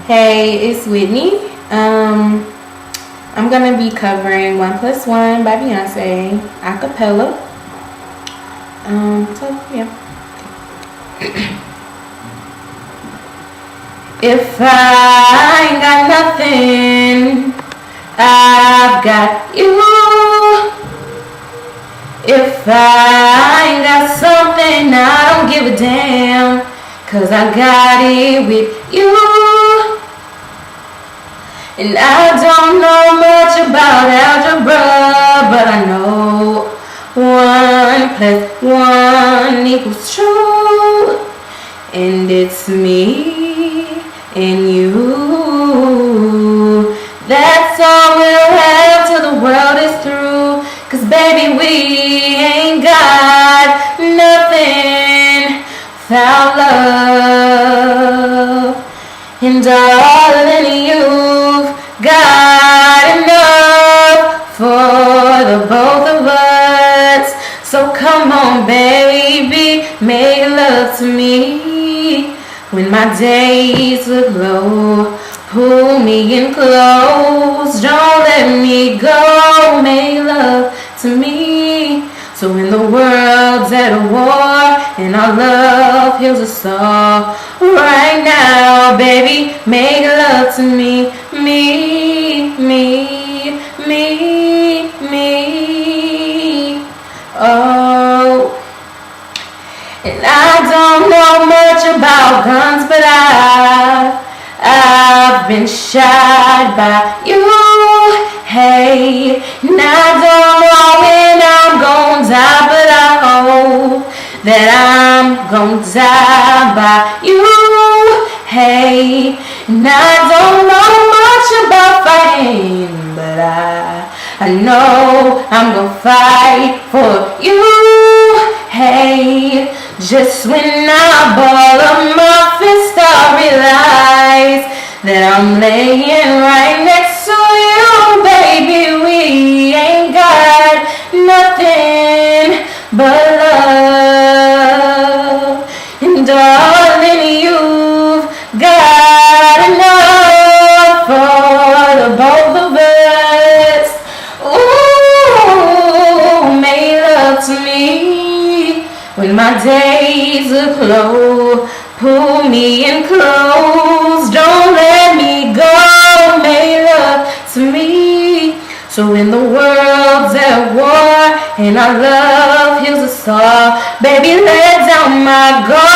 Hey, it's Whitney. I'm gonna be covering One Plus One by Beyonce a cappella. So yeah. If I ain't got nothing, I've got you. If I ain't got something, I don't give a damn, 'cause I got it with you. And I don't know much about algebra, but I know 1+1 =2. And it's me and you. That's all we'll have till the world is through. 'Cause baby, we ain't got nothing without love. And darling, you've got enough for the both of us. So come on, baby, make love to me. When my days look low, pull me in close. Don't let me go, make love to me. So when the world's at a war and our love heals us all, right now, baby, make love to me. Me. Oh. And I don't know much about guns, but I've been shot by you. Hey, and I don't know when I'm gonna die, but I hope that I'm gonna die by you. Hey, and I don't know much about fighting, but I know I'm gonna fight for you. Hey, just when I ball up my fist, I realize that I'm laying right next to you, baby. We ain't got nothing but love. And darling, you've got enough for the both of us. Ooh, make love to me. When my days look low, pull me in close. Don't let me go, make love to me. So when the world's at war and our love heals us all, baby, let down my guard.